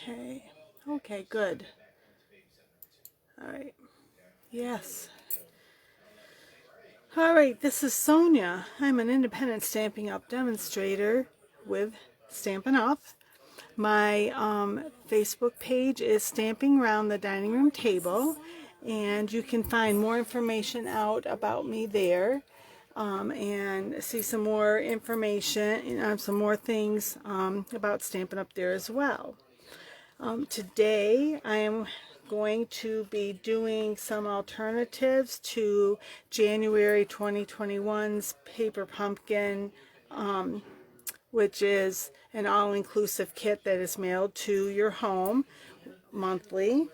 Okay. Okay, good. All right. Yes. All right, this is Sonia. I'm an independent Stampin' Up! Demonstrator with Stampin' Up! My Facebook page is Stamping Round the Dining Room Table, and you can find more information out about me there, and see some more information and some more things about Stampin' Up! There as well. Today I am going to be doing some alternatives to January 2021's Paper Pumpkin, which is an all-inclusive kit that is mailed to your home monthly.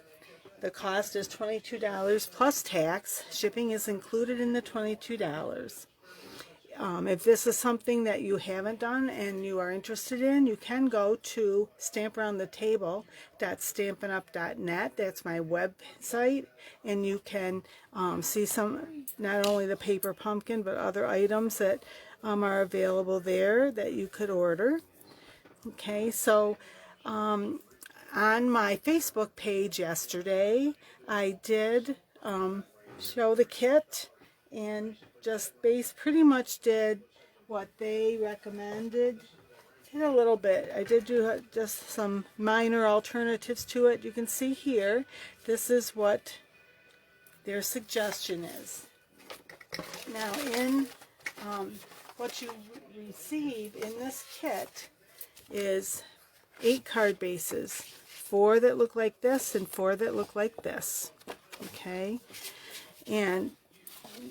The cost is $22 plus tax. Shipping is included in the $22. If this is something that you haven't done and you are interested in, you can go to stamparoundthetable.stampinup.net. That's my website, and you can see some, not only the paper pumpkin, but other items that are available there that you could order. Okay, so on my Facebook page yesterday, I did show the kit and just pretty much did what they recommended. Did a little bit. I did do just some minor alternatives to it. You can see here, this is what their suggestion is. Now, in what you receive in this kit is 8 card bases, 4 that look like this and 4 that look like this. Okay, and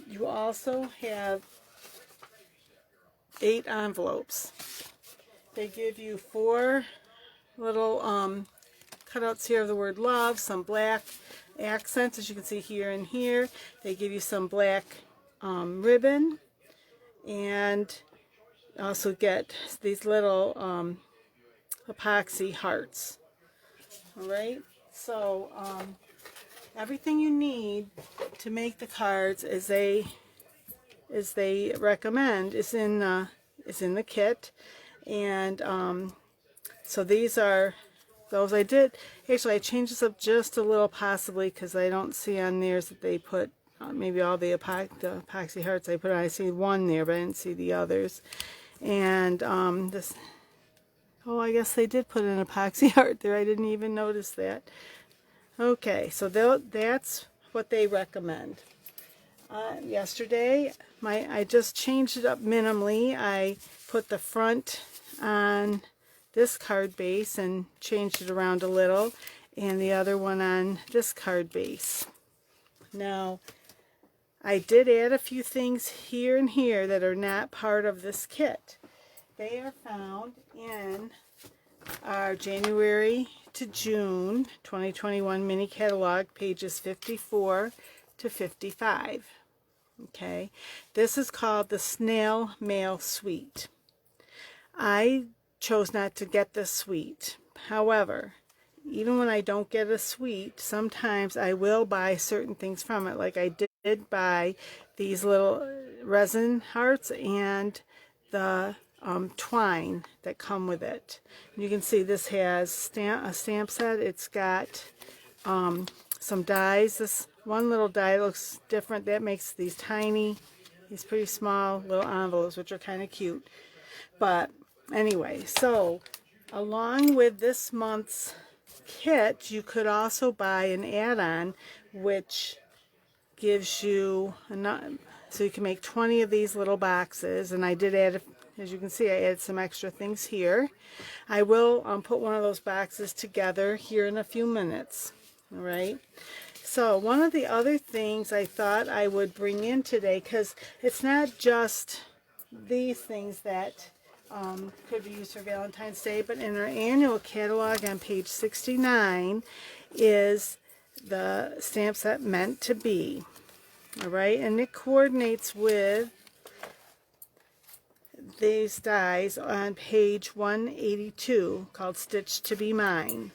you also have 8 envelopes. They give you 4 little cutouts here of the word love, some black accents, as you can see here and here. They give you some black ribbon, and also get these little epoxy hearts. Alright, so everything you need to make the cards as they recommend is in the kit. And so these are those. I did actually, I changed this up just a little, possibly because I don't see on theirs that they put maybe all the epoxy hearts I put on. I see one there, but I didn't see the others. And this, oh, I guess they did put an epoxy heart there. I didn't even notice that. Okay, so that's what they recommend. Yesterday, I just changed it up minimally. I put the front on this card base and changed it around a little, and the other one on this card base. Now, I did add a few things here and here that are not part of this kit. They are found in our January to June 2021 mini catalog, pages 54 to 55. Okay, this is called the Snail Mail Suite. I chose not to get this suite. However, even when I don't get a suite, sometimes I will buy certain things from it. Like I did buy these little resin hearts and the twine that come with it. And you can see this has a stamp set. It's got some dies. This one little die looks different. That makes these tiny, these pretty small little envelopes, which are kind of cute. But anyway, so along with this month's kit, you could also buy an add-on, which gives you enough, so you can make 20 of these little boxes. And I did add, as you can see, I added some extra things here. I will put one of those boxes together here in a few minutes. All right. So one of the other things I thought I would bring in today, because it's not just these things that could be used for Valentine's Day, but in our annual catalog on page 69 is the stamp set Meant to Be. All right, and it coordinates with these dies on page 182 called Stitch to Be Mine.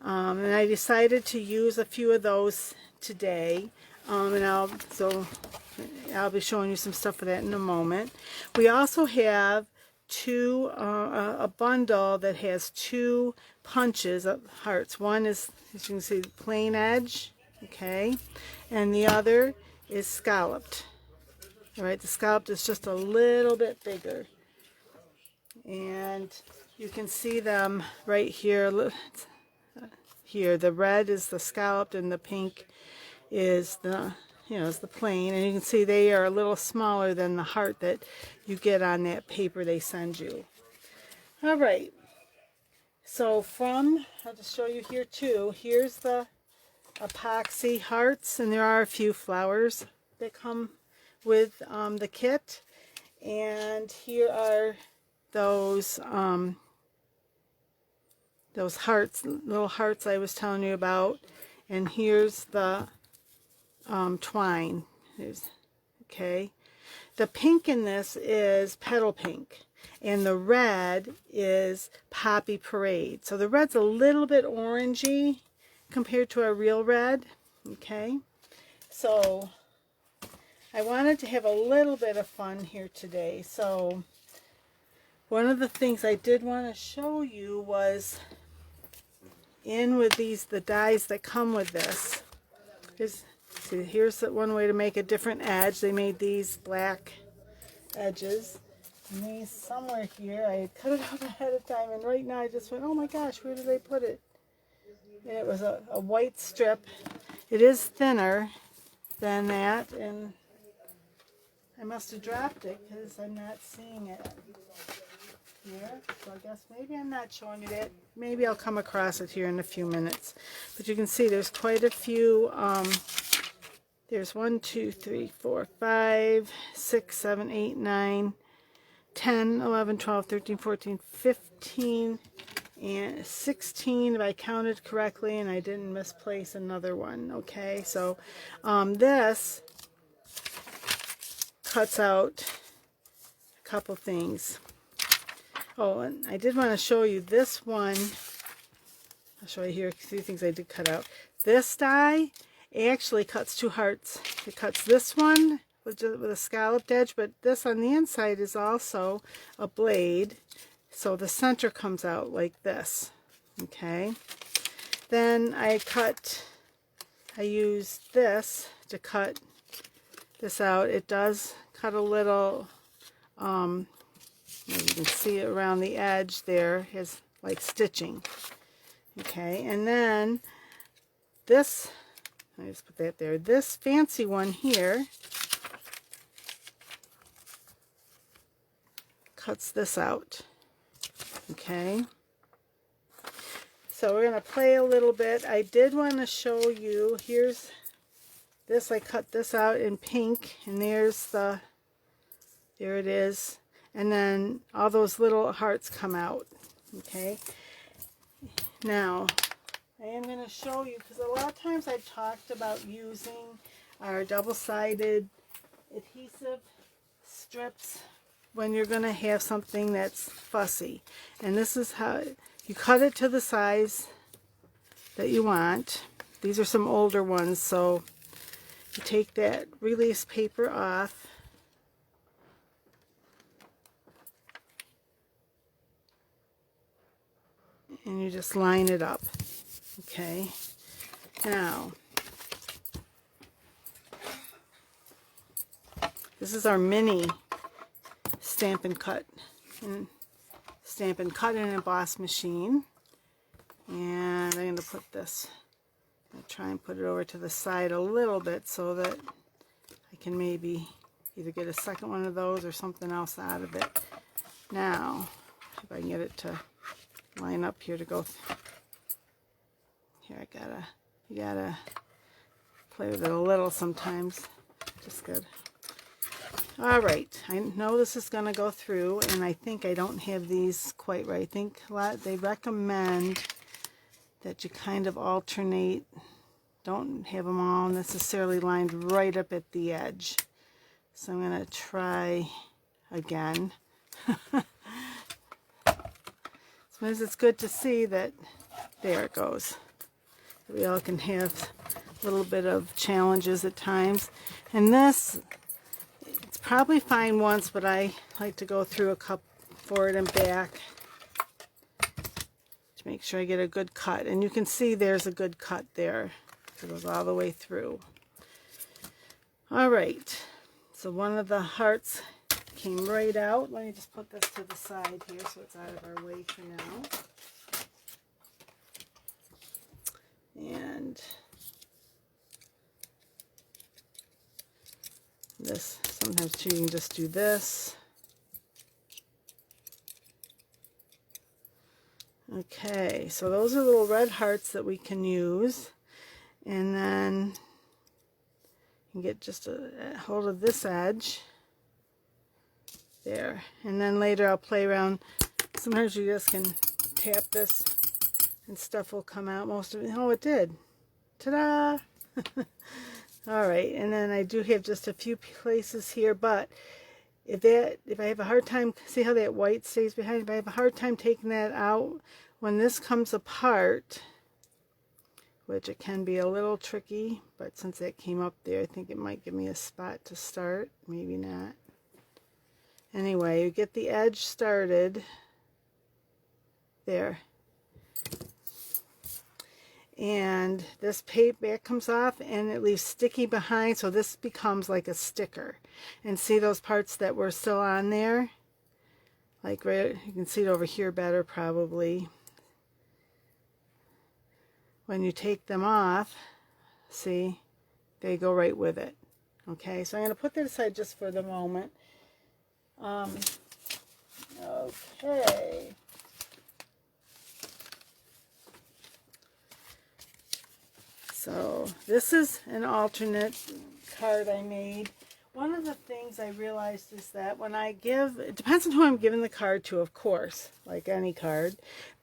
And I decided to use a few of those today. and I'll be showing you some stuff for that in a moment. We also have a bundle that has 2 punches of hearts. One is, as you can see, plain edge, okay, and the other is scalloped. All right, the scalloped is just a little bit bigger, and you can see them right here. Here, the red is the scalloped, and the pink is the is the plain, and you can see they are a little smaller than the heart that you get on that paper they send you. All right, so I'll just show you here too. Here's the epoxy hearts, and there are a few flowers that come with the kit, and here are those hearts, little hearts I was telling you about, and here's the twine. Okay, the pink in this is Petal Pink, and the red is Poppy Parade. So the red's a little bit orangey compared to a real red. Okay, so I wanted to have a little bit of fun here today. So one of the things I did want to show you was in with the dies that come with this. Here's one way to make a different edge. They made these black edges. And these somewhere here, I had cut it out ahead of time, and right now I just went, oh my gosh, where did they put it? And it was a white strip. It is thinner than that, and I must have dropped it because I'm not seeing it here. So I guess maybe I'm not showing you that. Maybe I'll come across it here in a few minutes. But you can see there's quite a few. There's 1, 2, 3, 4, 5, 6, 7, 8, 9, 10, 11, 12, 13, 14, 15, and 16 if I counted correctly and I didn't misplace another one. Okay, so this cuts out a couple things. Oh, and I did want to show you this one. I'll show you here a few things I did cut out. This die actually cuts 2 hearts. It cuts this one with a scalloped edge, but this on the inside is also a blade, so the center comes out like this. Okay, then I used this to cut this out. It does cut a little, you can see it around the edge there is like stitching. Okay, and then this, I just put that there. This fancy one here cuts this out. Okay, so we're going to play a little bit. I did want to show you, here's this, I cut this out in pink, and there it is, and then all those little hearts come out. Okay, now I am going to show you, because a lot of times I've talked about using our double-sided adhesive strips when you're going to have something that's fussy. And this is how you cut it to the size that you want. These are some older ones, so you take that release paper off. And you just line it up. Okay, now this is our mini Stampin' Cut and emboss machine, and I'm going to put this, I'm going to try and put it over to the side a little bit so that I can maybe either get a second one of those or something else out of it. Now if I can get it to line up here to go here, you gotta play with it a little sometimes. Just good. Alright, I know this is going to go through, and I think I don't have these quite right. I think they recommend that you kind of alternate. Don't have them all necessarily lined right up at the edge. So I'm going to try again. Sometimes it's good to see that, there it goes. We all can have little bit of challenges at times. And this, it's probably fine once, but I like to go through a cup forward and back to make sure I get a good cut. And you can see there's a good cut there. It goes all the way through. All right, so one of the hearts came right out. Let me just put this to the side here so it's out of our way for now. And this, sometimes too, you can just do this. Okay, so those are little red hearts that we can use. And then you can get just a hold of this edge. There. And then later I'll play around. Sometimes you just can tap this and stuff will come out. Most of it, oh, it did. Ta-da! All right, and then I do have just a few places here, but if I have a hard time, see how that white stays behind? If I have a hard time taking that out, when this comes apart, which it can be a little tricky, but since that came up there, I think it might give me a spot to start. Maybe not. Anyway, you get the edge started there. And this back comes off and it leaves sticky behind, so this becomes like a sticker. And see those parts that were still on there? Like right, you can see it over here better probably. When you take them off, see, they go right with it. Okay, so I'm going to put that aside just for the moment. Okay. So this is an alternate card I made. One of the things I realized is that when I give, it depends on who I'm giving the card to, of course, like any card,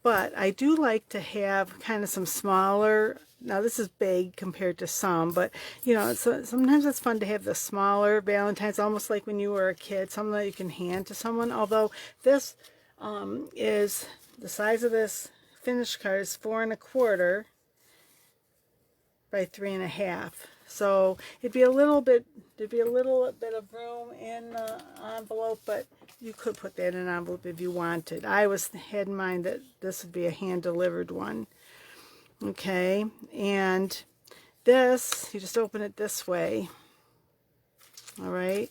but I do like to have kind of some smaller, now this is big compared to some, but you know, sometimes it's fun to have the smaller Valentine's, almost like when you were a kid, something that you can hand to someone, although this is, the size of this finished card is 4 1/4 by 3 1/2. So it'd be a little bit, there'd be a little bit of room in the envelope, but you could put that in an envelope if you wanted. I had in mind that this would be a hand-delivered one. Okay, and this, you just open it this way. All right,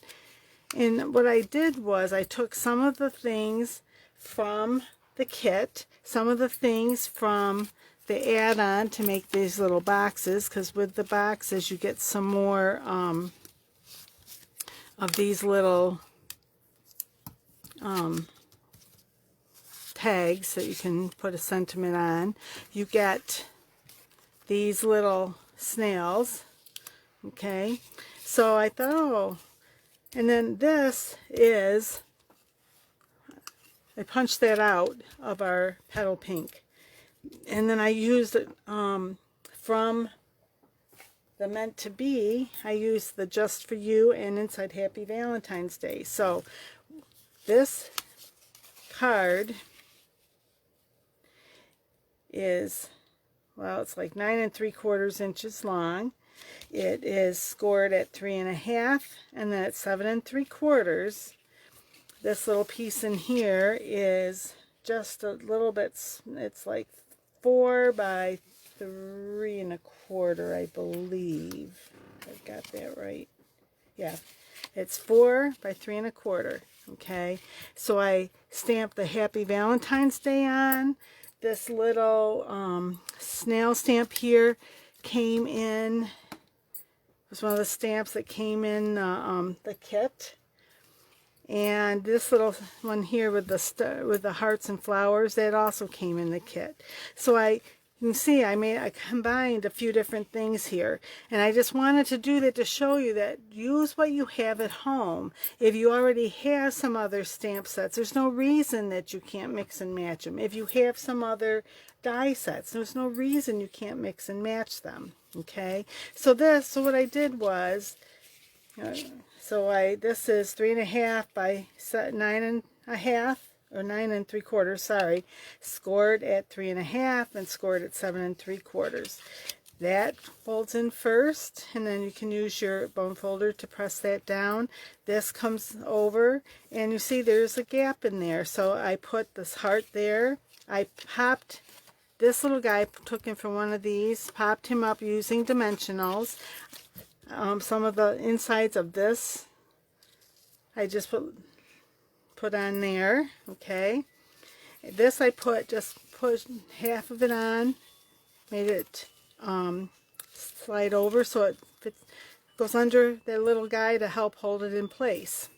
and what I did was I took some of the things from the kit, some of the things from the add-on to make these little boxes, because with the boxes you get some more of these little tags that you can put a sentiment on. You get these little snails. Okay, so I thought, oh, and then this is, I punched that out of our Petal Pink. And then I used it from the Meant to Be. I used the Just For You and Inside Happy Valentine's Day. So this card is, well, it's like 9 3/4 inches long. It is scored at 3 1/2, and then at 7 3/4. This little piece in here is just a little bit, it's like 4 by 3 1/4, I believe. I've got that right. Yeah, it's 4 by 3 1/4. Okay, so I stamped the Happy Valentine's Day on. This little snail stamp here came in. It was one of the stamps that came in the kit. And this little one here with the hearts and flowers, that also came in the kit. So you can see I combined a few different things here, and I just wanted to do that to show you that use what you have at home. If you already have some other stamp sets, there's no reason that you can't mix and match them. If you have some other die sets, there's no reason you can't mix and match them. Okay, so what I did was, this is 3 1/2 by 9 1/2, or 9 3/4, sorry, scored at 3 1/2 and scored at 7 3/4. that folds in first, and then you can use your bone folder to press that down. This comes over, and you see there's a gap in there, so I put this heart there. I popped this little guy, took him from one of these, popped him up using dimensionals. Some of the insides of this I just put on there, okay. This I just put half of it on, made it slide over so it goes under that little guy to help hold it in place.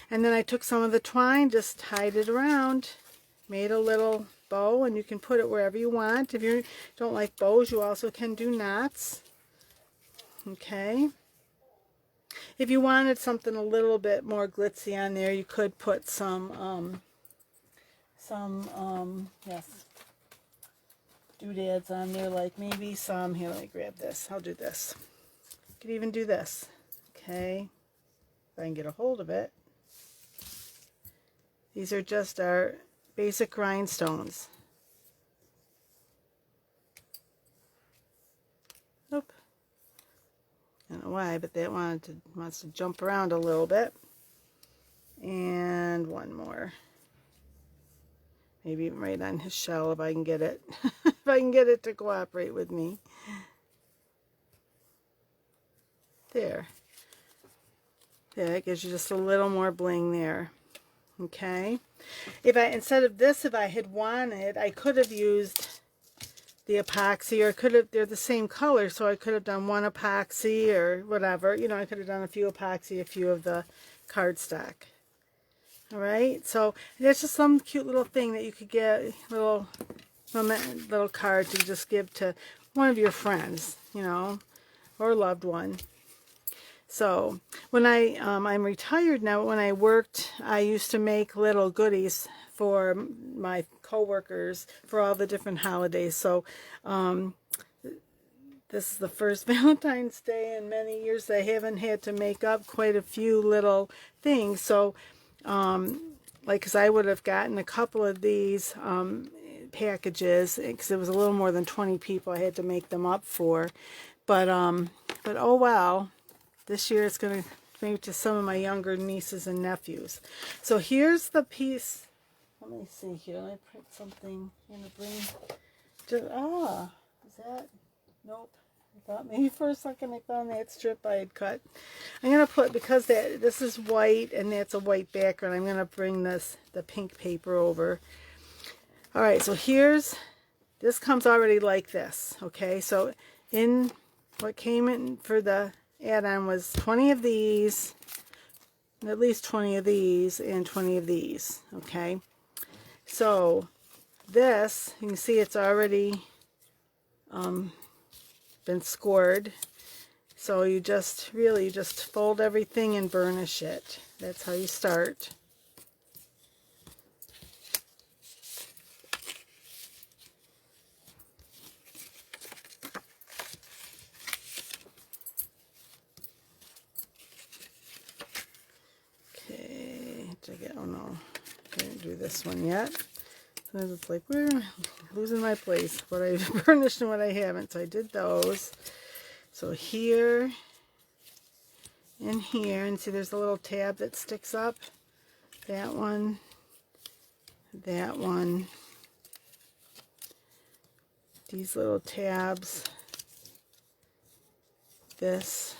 And then I took some of the twine, just tied it around, made a little bow, and you can put it wherever you want. If you don't like bows, you also can do knots. Okay. If you wanted something a little bit more glitzy on there, you could put some yes, doodads on there, like maybe some, here, let me grab this, I'll do this. You could even do this, okay, if I can get a hold of it. These are just our basic rhinestones. Oop. I don't know why, but that wants to jump around a little bit. And one more. Maybe even right on his shell if I can get it. If I can get it to cooperate with me. There. Yeah, that gives you just a little more bling there. Okay. Instead of this, if I had wanted, I could have used the epoxy, or they're the same color, so I could have done one epoxy or whatever. You know, I could have done a few epoxy, a few of the cardstock. All right, so there's just some cute little thing that you could get, little card to just give to one of your friends, you know, or loved one. So when I'm retired now, when I worked, I used to make little goodies for my coworkers for all the different holidays. So this is the first Valentine's Day in many years I haven't had to make up quite a few little things. So like, because I would have gotten a couple of these packages, because it was a little more than 20 people I had to make them up for. But oh well, this year it's going to maybe to some of my younger nieces and nephews. So here's the piece. Let me see here. Let me print something. I'm going to bring. Is that? Nope. I thought maybe for a second I found that strip I had cut. I'm going to put, because this is white and that's a white background, I'm going to bring the pink paper over. Alright, so this comes already like this. Okay, so in what came in for the add-on was 20 of these, at least 20 of these, and 20 of these. Okay, so this, you can see it's already been scored. So you just fold everything and burnish it. That's how you start. Okay, oh no, I didn't do this one yet. Sometimes it's like, we're losing my place, what I've burnished and what I haven't. So I did those. So here and here, and see there's a little tab that sticks up. That one, these little tabs, this,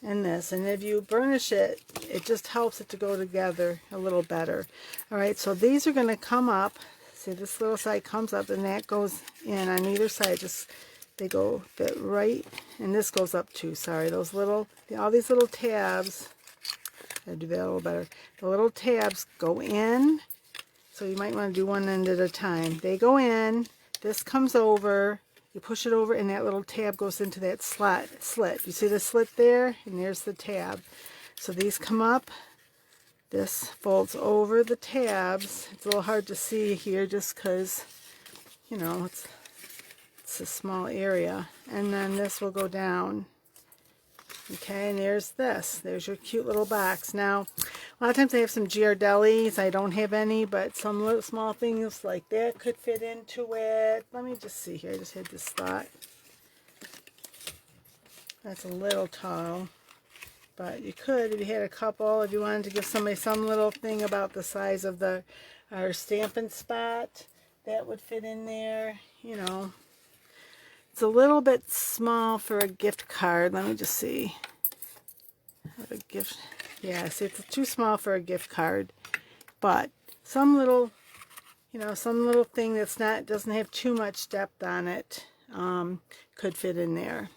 and this. And if you burnish it, it just helps it to go together a little better. Alright, so these are going to come up. See, this little side comes up, and that goes in on either side. Just they go fit right, and this goes up too. Sorry, those all these little tabs. I'll do that a little better. The little tabs go in, so you might want to do one end at a time. They go in. This comes over. You push it over, and that little tab goes into that slit. You see the slit there, and there's the tab. So these come up. This folds over the tabs. It's a little hard to see here, just because, you know, it's a small area. And then this will go down. Okay, and there's this. There's your cute little box. Now, a lot of times I have some Ghirardellis. I don't have any, but some little small things like that could fit into it. Let me just see here. I just had this thought. That's a little tall. But you could, if you had a couple, if you wanted to give somebody some little thing about the size of our Stampin' Spot, that would fit in there, you know. It's a little bit small for a gift card. Let me just see. A gift, yeah, see, it's too small for a gift card. But some little, you know, some little thing that's not, doesn't have too much depth on it, could fit in there.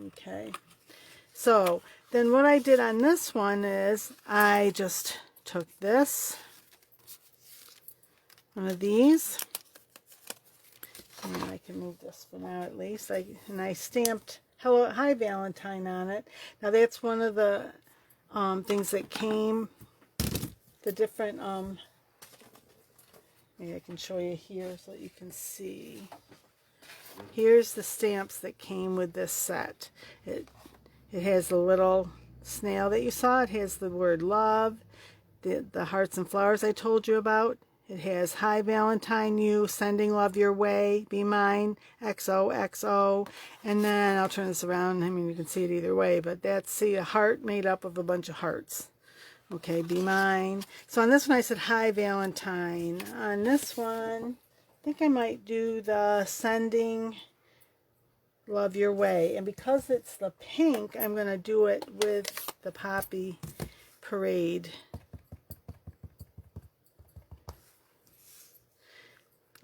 Okay. So then what I did on this one is I just took this, one of these, and I can move this for now at least, and I stamped Hello, Hi Valentine on it. Now that's one of the things that came, the different, maybe I can show you here so that you can see. Here's the stamps that came with this set. It has the little snail that you saw. It has the word love, the hearts and flowers I told you about. It has Hi Valentine You, Sending Love Your Way, Be Mine, XOXO. And then I'll turn this around. I mean, you can see it either way, but that's, see, a heart made up of a bunch of hearts. Okay, Be Mine. So on this one I said Hi Valentine. On this one, I think I might do the Sending Love Your Way, and because it's the pink, I'm going to do it with the Poppy Parade.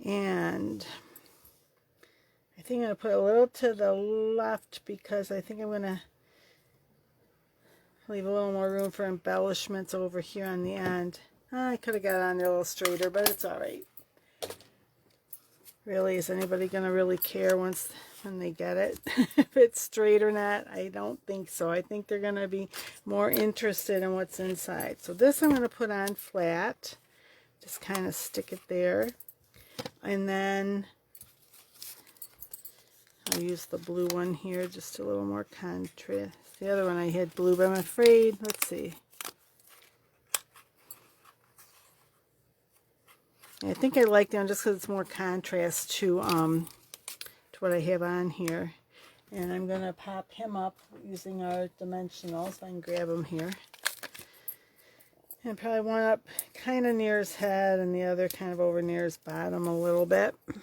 And I think I'm going to put a little to the left because I think I'm going to leave a little more room for embellishments over here on the end. I could have got on there a little straighter, but it's all right. Really, is anybody going to really care when they get it? If it's straight or not? I don't think so. I think they're going to be more interested in what's inside. So this I'm going to put on flat. Just kind of stick it there. And then I'll use the blue one here, just a little more contrast. The other one I had blue, but I'm afraid, let's see. I think I like that one just because it's more contrast to what I have on here. And I'm going to pop him up using our dimensionals. I can grab him here. And probably one up kind of near his head and the other kind of over near his bottom a little bit. I'm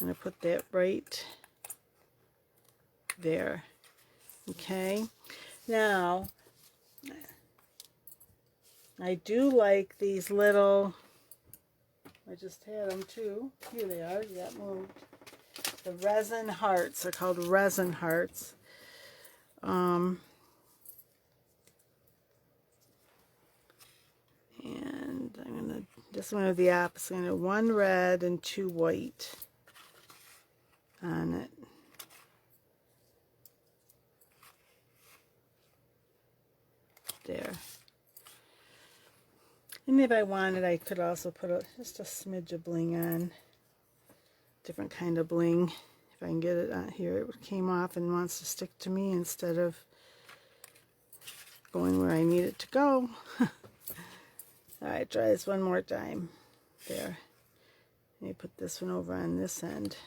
going to put that right there. Okay. Now, I do like these little, I just had them too. Here they are. You got moved. The resin hearts. They're called resin hearts. And I'm going to, this one is the opposite. I'm going to do one red and two white on it. There. And if I wanted, I could also put just a smidge of bling on. Different kind of bling. If I can get it on here, it came off and wants to stick to me instead of going where I need it to go. Alright, try this one more time. There. Let me put this one over on this end.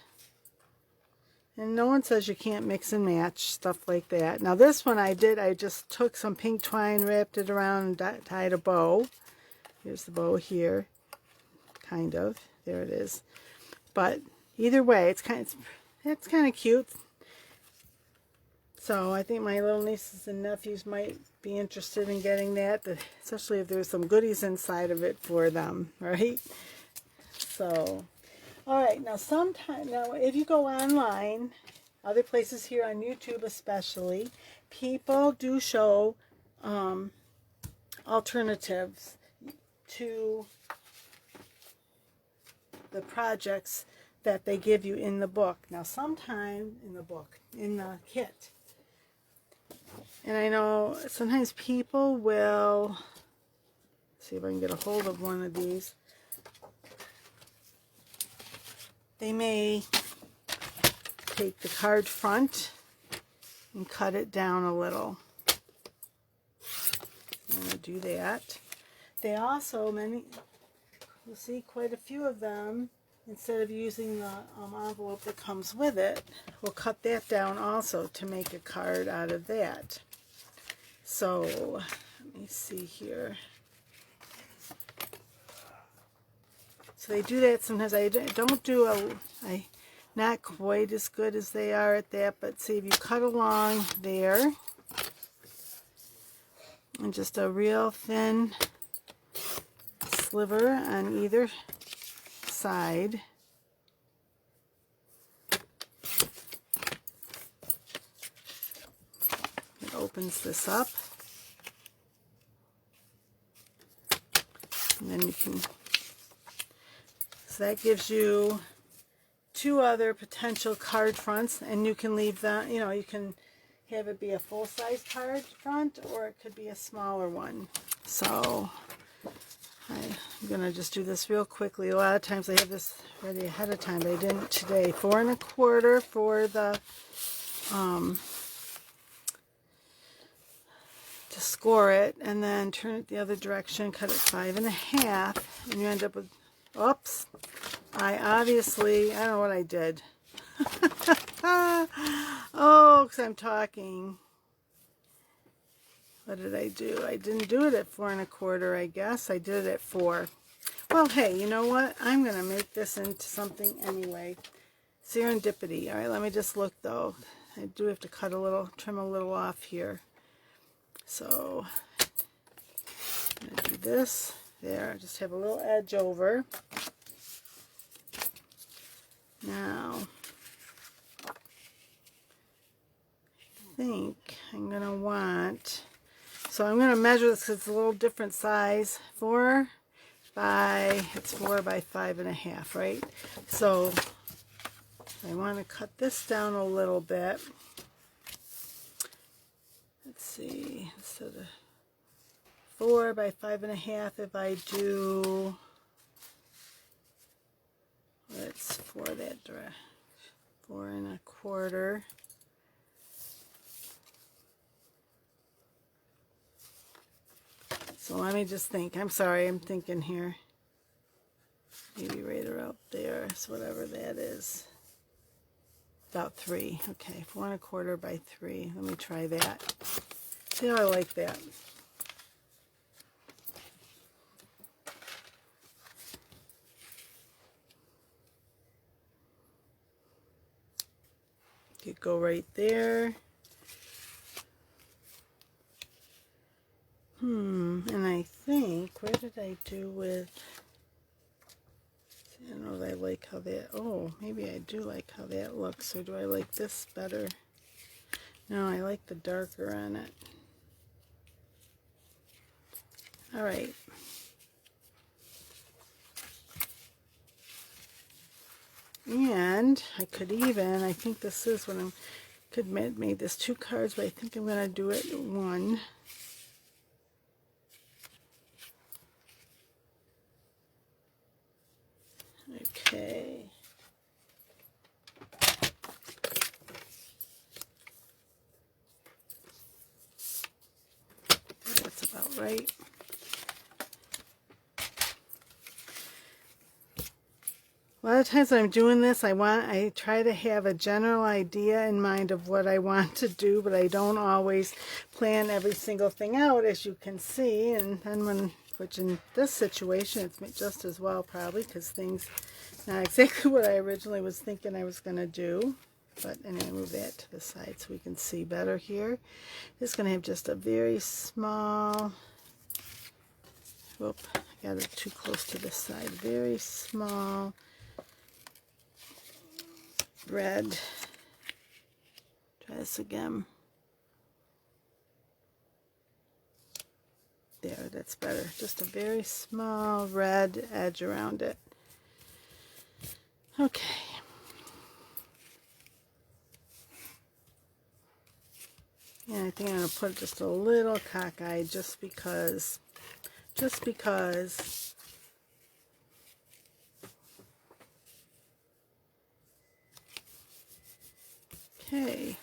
And no one says you can't mix and match, stuff like that. Now this one I just took some pink twine, wrapped it around, and tied a bow. Here's the bow here. Kind of. There it is. But either way, it's kind of cute. So I think my little nieces and nephews might be interested in getting that, especially if there's some goodies inside of it for them, right? So, all right, now if you go online, other places here on YouTube especially, people do show alternatives to the projects that they give you in the book. Now, sometime in the kit. And I know sometimes people will, see if I can get a hold of one of these. They may take the card front and cut it down a little. I'm going to do that. They also, you'll see quite a few of them instead of using the envelope that comes with it, we'll cut that down also to make a card out of that. So let me see here. So they do that sometimes. I don't do not quite as good as they are at that, but see if you cut along there and just a real thin sliver on either side. It opens this up. And then you can, so that gives you two other potential card fronts, and you can leave that, you know, you can have it be a full-size card front, or it could be a smaller one. So I'm going to just do this real quickly. A lot of times I have this ready ahead of time, but I didn't today. 4 1/4 for the to score it, and then turn it the other direction, cut it 5 1/2, and you end up with, oops, I don't know what I did. Oh, because I'm talking. What did I do? I didn't do it at 4 1/4, I guess. I did it at 4. Well, hey, you know what? I'm going to make this into something anyway. Serendipity. All right, let me just look, though. I do have to cut a little, trim a little off here. So, I'm going to do this. There, just have a little edge over. Now, I think I'm going to want, so I'm going to measure this because it's a little different size. 4 by 5 1/2, right? So, I want to cut this down a little bit. Let's see, instead of 4 by 5 1/2, if I do, let's 4 that direction, 4 1/4. So let me just think. I'm sorry, I'm thinking here. Maybe right around there, so whatever that is. About 3. Okay, 4 1/4 by 3. Let me try that. See how I like that. Could go right there. And I think, where did I do with, I don't know if I like how that, oh, maybe I do like how that looks, or do I like this better? No, I like the darker on it. All right. And I could even, I think this is when I could made this 2 cards, but I think I'm going to do it 1. Okay. That's about right. A lot of times when I'm doing this, I try to have a general idea in mind of what I want to do, but I don't always plan every single thing out, as you can see. And then which in this situation, it's just as well probably, because things not exactly what I originally was thinking I was going to do. But anyway, move that to the side so we can see better here. It's going to have just a very small, whoop, I got it too close to this side, very small red. Try this again. There, that's better. Just a very small red edge around it. Okay. And I think I'm going to put just a little cockeyed just because. Okay,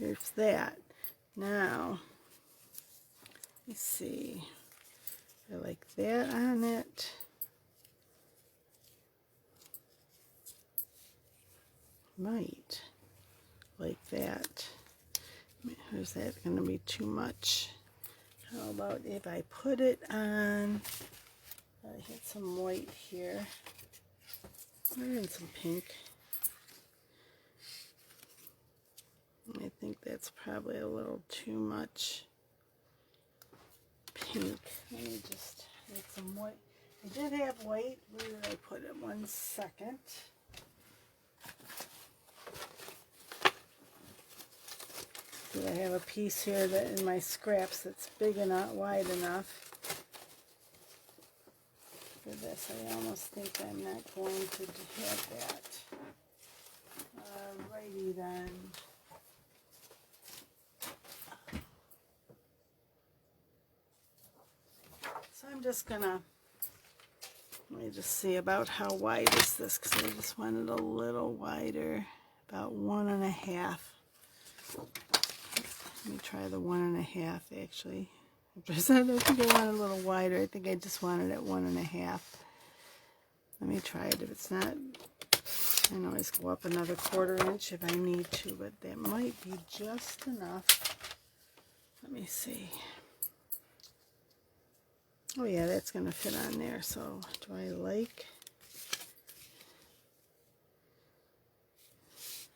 there's that. Now, let's see. I like that on it. might like that. Or is that going to be too much? How about if I put it on, I hit some white here, and some pink. I think that's probably a little too much pink. Let me just get some white. I did have white. Where did I put it? 1 second. So I have a piece here that in my scraps that's big enough, wide enough for this. I almost think I'm not going to have that. Alrighty then. So I'm just gonna, let me just see about how wide is this, because I just want it a little wider, about 1.5. Let me try the 1.5 actually. I don't think I want it a little wider. I think I just want it at 1.5. Let me try it. If it's not, I can always go up another 1/4 inch if I need to, but that might be just enough. Let me see. Oh yeah, that's going to fit on there. So do I like?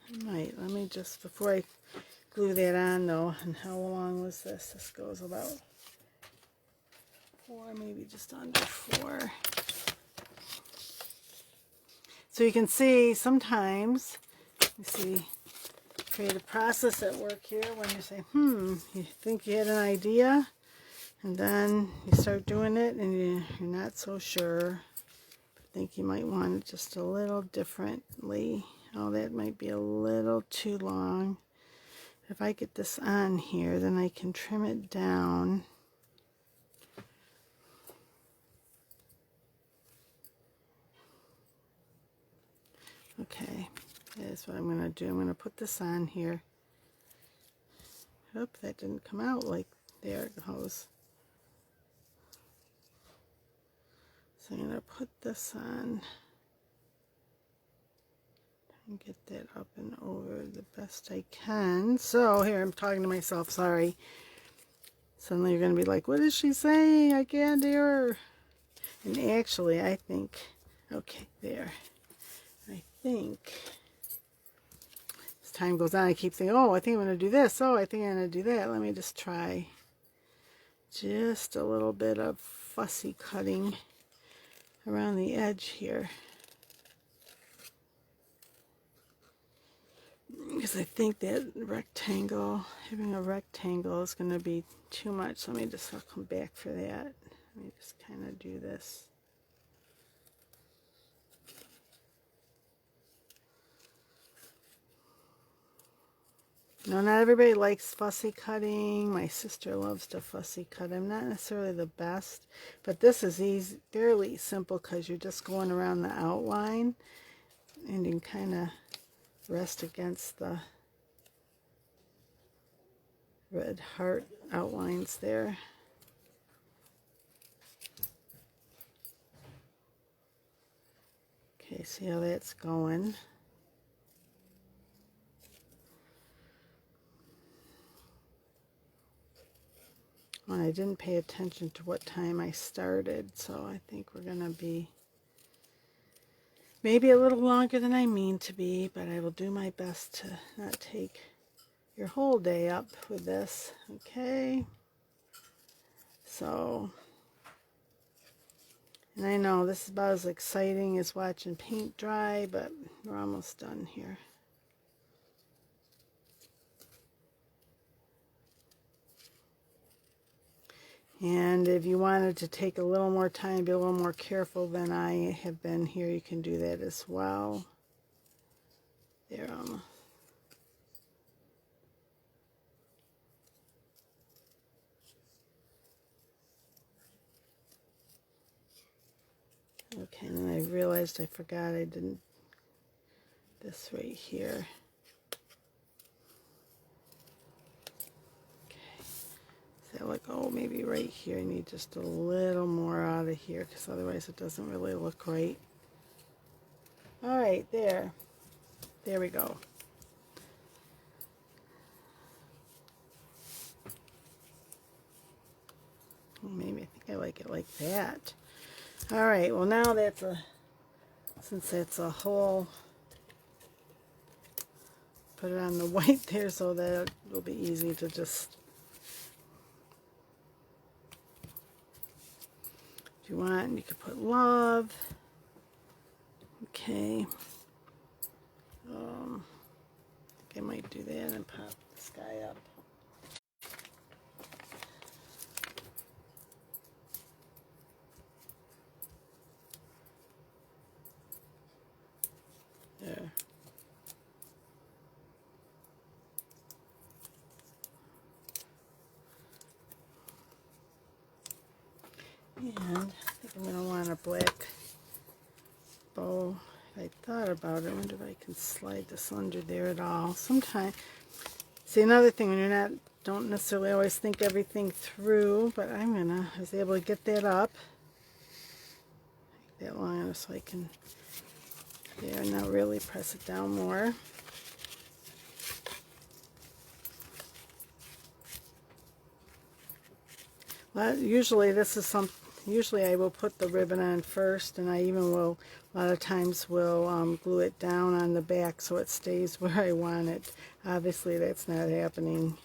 I might. Let me just, before I glue that on though, and how long was this? This goes about 4, maybe just under 4. So you can see sometimes, you see creative process at work here when you say, you think you had an idea, and then you start doing it and you're not so sure. I think you might want it just a little differently. Oh, that might be a little too long. If I get this on here, then I can trim it down. Okay, that's what I'm going to do. I'm going to put this on here. Oop, that didn't come out like, there it goes. So I'm going to put this on and get that up and over the best I can. So here, I'm talking to myself, sorry. Suddenly you're going to be like, what is she saying? I can't hear her. And actually, I think, okay, there. I think, as time goes on, I keep thinking, oh, I think I'm going to do this. Oh, I think I'm going to do that. Let me just try just a little bit of fussy cutting around the edge here. Because I think that rectangle, having a rectangle is going to be too much. So let me just, I'll come back for that. Let me just kind of do this. No, not everybody likes fussy cutting. My sister loves to fussy cut. I'm not necessarily the best, but this is easy, fairly simple because you're just going around the outline and you can kind of rest against the red heart outlines there. Okay, see how that's going. Well, I didn't pay attention to what time I started, so I think we're going to be maybe a little longer than I mean to be, but I will do my best to not take your whole day up with this. Okay, so, and I know this is about as exciting as watching paint dry, but we're almost done here. And if you wanted to take a little more time, be a little more careful than I have been here, you can do that as well. There, almost. Okay, and then I realized I forgot I didn't, this right here. So like, oh, maybe right here I need just a little more out of here because otherwise it doesn't really look right. All right, there. There we go. Maybe I think I like it like that. All right, well now since that's a whole, put it on the white there so that it'll be easy to just, if you want, you could put love. Okay. I think I might do that and pop this guy up. There. And I think I'm going to want a black bow. I thought about it. I wonder if I can slide this under there at all. Sometimes, see, another thing, when you're don't necessarily always think everything through, but I was able to get that up. Make that long enough so I can, there, now really press it down more. Well, usually I will put the ribbon on first, and I even will, a lot of times will glue it down on the back so it stays where I want it. Obviously that's not happening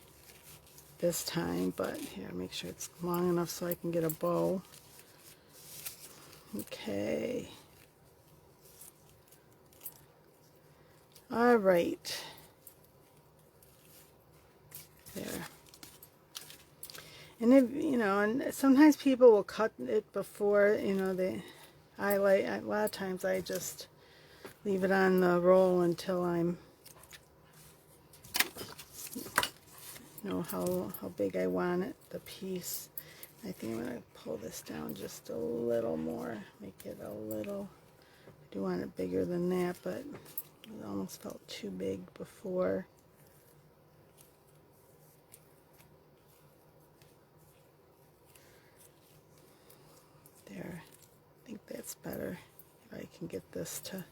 this time, but here, make sure it's long enough so I can get a bow. Okay. All right. There. And if, and sometimes people will cut it before, a lot of times I just leave it on the roll until I'm, how big I want it, the piece. I think I'm going to pull this down just a little more, make it a little, I do want it bigger than that, but it almost felt too big before. There, I think that's better. If I can get this to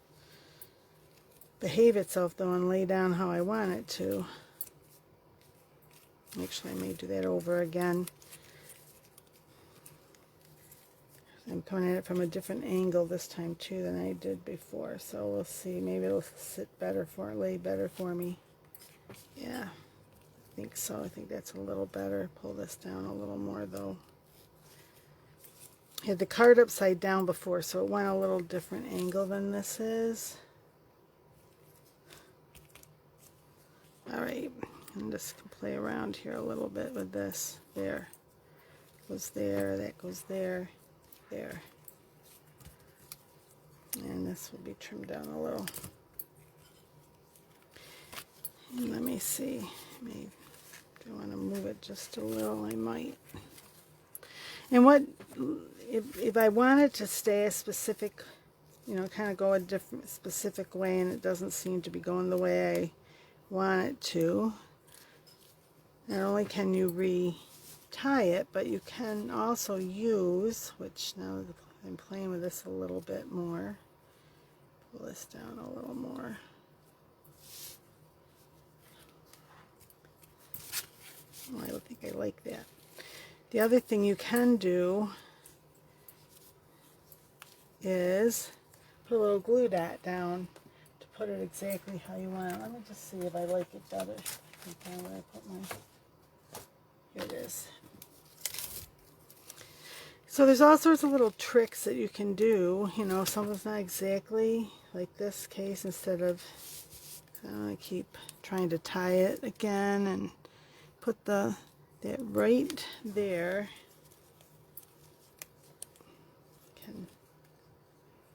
behave itself though and lay down how I want it to. Actually, I may do that over again. I'm coming at it from a different angle this time too than I did before, so we'll see. Maybe it'll sit better lay better for me. Yeah, I think so. I think that's a little better. Pull this down a little more though. I had the card upside down before, so it went a little different angle than this is. All right, I'm just going to play around here a little bit with this. There. Goes there, that goes there, there. And this will be trimmed down a little. And let me see. Do I want to move it just a little? I might. And what, if I wanted to stay a specific, kind of go a different specific way and it doesn't seem to be going the way I want it to, not only can you re-tie it, but you can also use, which now I'm playing with this a little bit more, pull this down a little more. Oh, I don't think I like that. The other thing you can do is put a little glue dot down to put it exactly how you want it. Let me just see if I like it better. Okay, where I put my, here it is. So there's all sorts of little tricks that you can do. Something's not exactly like this case. Instead of, I keep trying to tie it again and put that right there. Can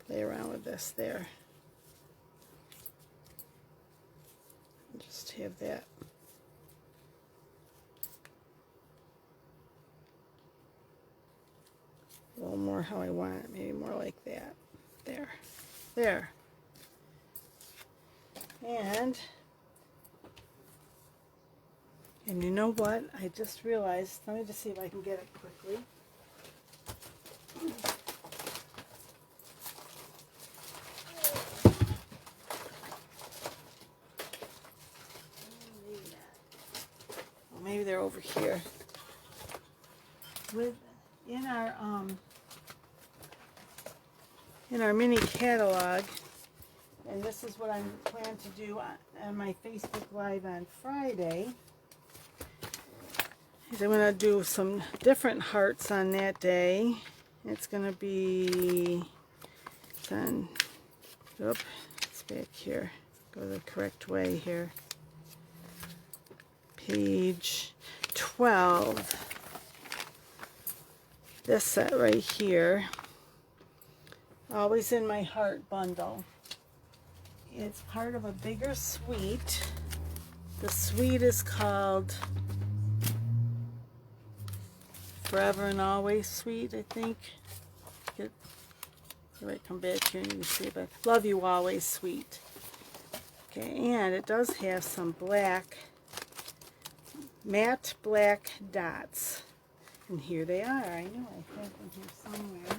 play around with this there. Just have that. A little more how I want it, maybe more like that. There. There. And you know what? I just realized, let me just see if I can get it quickly. here. In our mini catalog, and this is what I plan to do on my Facebook Live on Friday, is I'm going to do some different hearts on that day. It's going to be on, it's back here, go the correct way here, page 12. This set right here, Always in My Heart bundle. It's part of a bigger suite. The suite is called Forever and Always Suite, I think. I might come back here and you can see it, but Love You Always Suite. Okay, and it does have some black, matte black dots. And here they are. I know I have them here somewhere.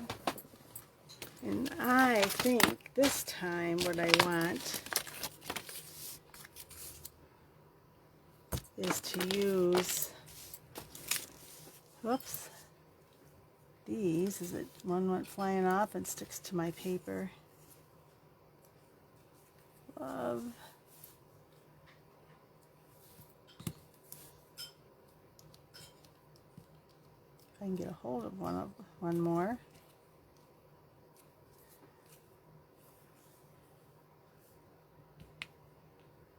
And I think this time what I want is to use, whoops, these. Is it one went flying off and sticks to my paper? Love. I can get a hold of one more.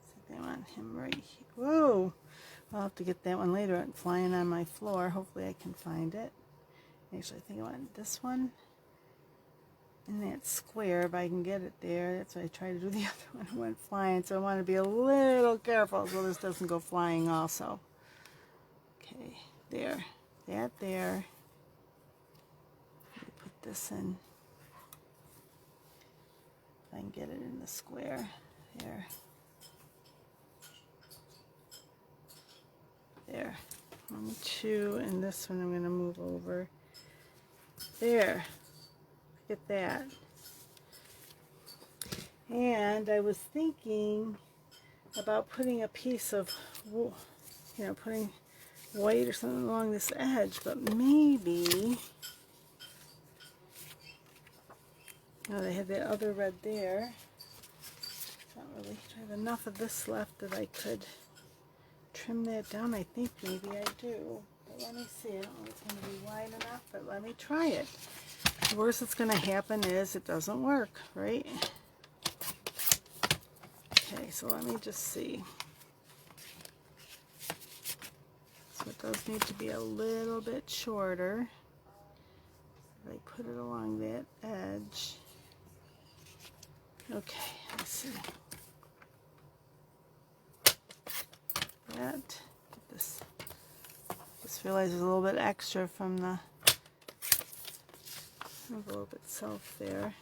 I think I want him right here. Whoa! I'll have to get that one later. It's flying on my floor. Hopefully I can find it. Actually, I think I want this one in that square, if I can get it there. That's what I tried to do. The other one went flying, so I want to be a little careful so this doesn't go flying also. Okay, there. That there. Let me put this in. If I can get it in the square. There. There. 1, 2, and this one I'm going to move over. There. Look at that. And I was thinking about putting a piece of, putting white or something along this edge, but maybe, they had that other red there. Not really. I have enough of this left that I could trim that down. I think maybe I do. But let me see. I don't know if it's going to be wide enough, but let me try it. The worst that's going to happen is it doesn't work, right? Okay, so let me just see. So it does need to be a little bit shorter. If I put it along that edge. Okay, let's see. That. This. Just realized there's a little bit extra from the envelope itself there.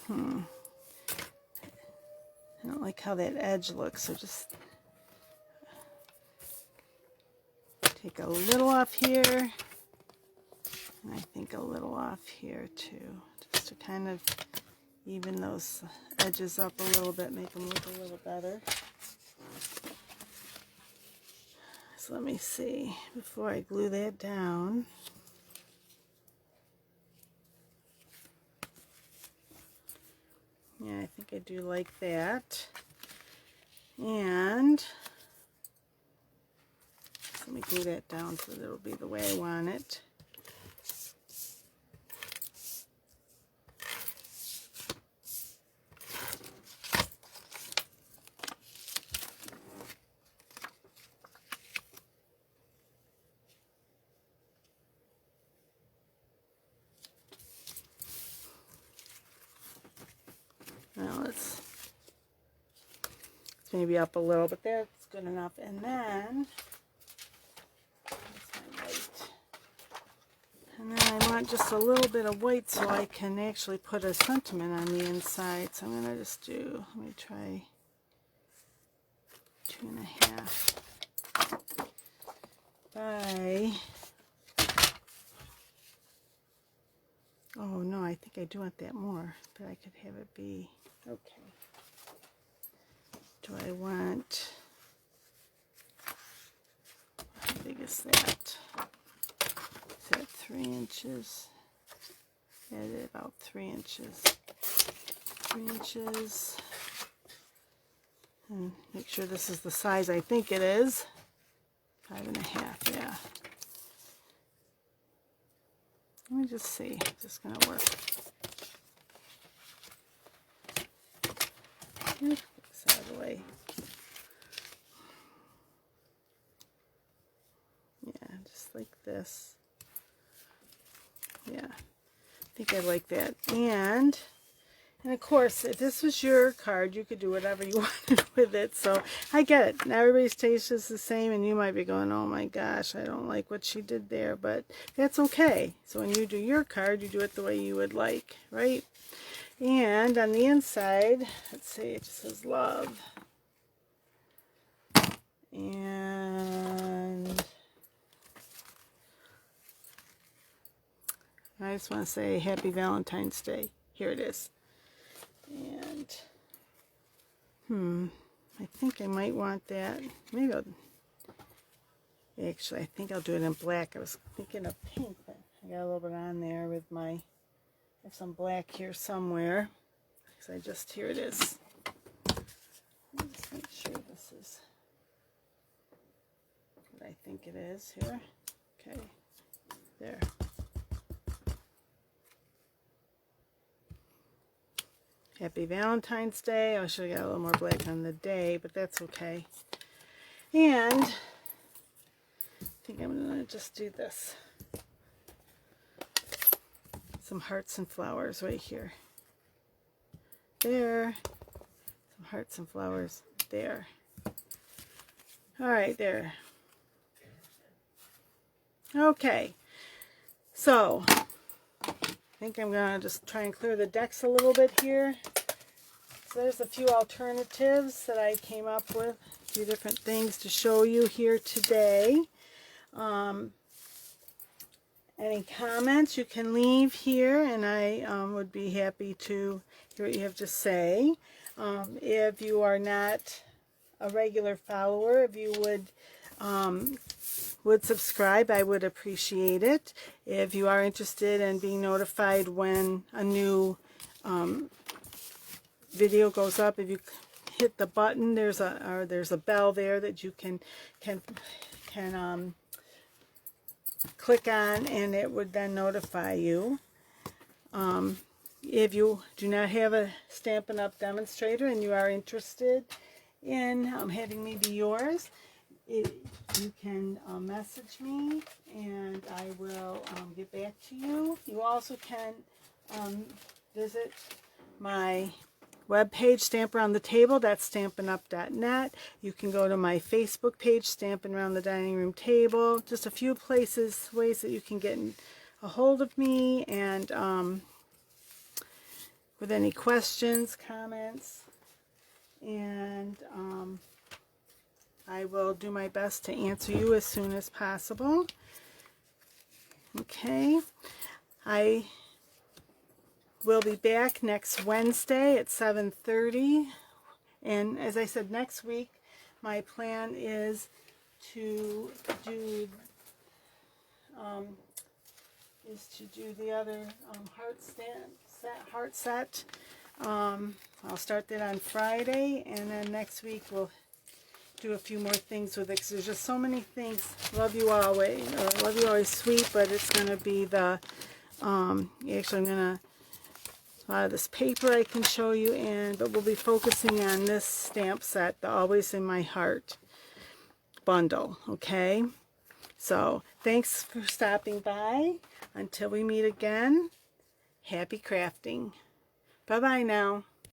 I don't like how that edge looks, so just take a little off here, and I think a little off here too, just to kind of even those edges up a little bit, make them look a little better. So let me see, before I glue that down. Yeah, I think I do like that. And let me glue that down so that it'll be the way I want it. Now let's maybe up a little, but that's good enough. And then my white. And then I want just a little bit of white so I can actually put a sentiment on the inside. So I'm going to just do, let me try 2.5 by, oh no, I think think I do want that more, but I could have it be, okay. Do I want, how big is that? Is that 3 inches? Yeah, about 3 inches. 3 inches. And make sure this is the size I think it is. 5.5, yeah. Let me just see if this is going to work. Get this out of the way. Yeah, just like this. Yeah, I think I like that. And of course, if this was your card, you could do whatever you wanted with it. So I get it. Now everybody's taste is the same, and you might be going, oh my gosh, I don't like what she did there. But that's okay. So when you do your card, you do it the way you would like, right? And on the inside, let's see, it just says love. And I just want to say Happy Valentine's Day. Here it is. And I think I might want that. Maybe actually I think I'll do it in black. I was thinking of pink, but I got a little bit on there with my, I have some black here somewhere. Because here it is. Let me just make sure this is what I think it is here. Okay, there. Happy Valentine's Day. I should have got a little more black on the day, but that's okay. And I think I'm going to just do this. Some hearts and flowers right here. There. Some hearts and flowers there. All right, there. Okay. So I think I'm going to just try and clear the decks a little bit here. So there's a few alternatives that I came up with, a few different things to show you here today. Any comments you can leave here, and I would be happy to hear what you have to say. If you are not a regular follower, if you would subscribe, I would appreciate it. If you are interested in being notified when a new video goes up, if you hit the button, there's a bell there that you can click on, and it would then notify you. If you do not have a Stampin' Up! Demonstrator and you are interested in having me be yours, you can message me and I will get back to you. You also can visit my webpage, Stamp Around the Table. That's stampinup.net. You can go to my Facebook page, Stampin' Around the Dining Room Table. Just a few ways that you can get a hold of me, and with any questions, comments, and I will do my best to answer you as soon as possible. Okay, I will be back next Wednesday at 7:30, and as I said, next week my plan is to do the other heart set. I'll start that on Friday, and then next week we'll do a few more things with it, because there's just so many things. Love You Always, Love You Always Sweet, but it's going to be the, actually I'm going to, a lot of this paper I can show you, but we'll be focusing on this stamp set, the Always in My Heart bundle, okay? So, thanks for stopping by. Until we meet again, happy crafting. Bye-bye now.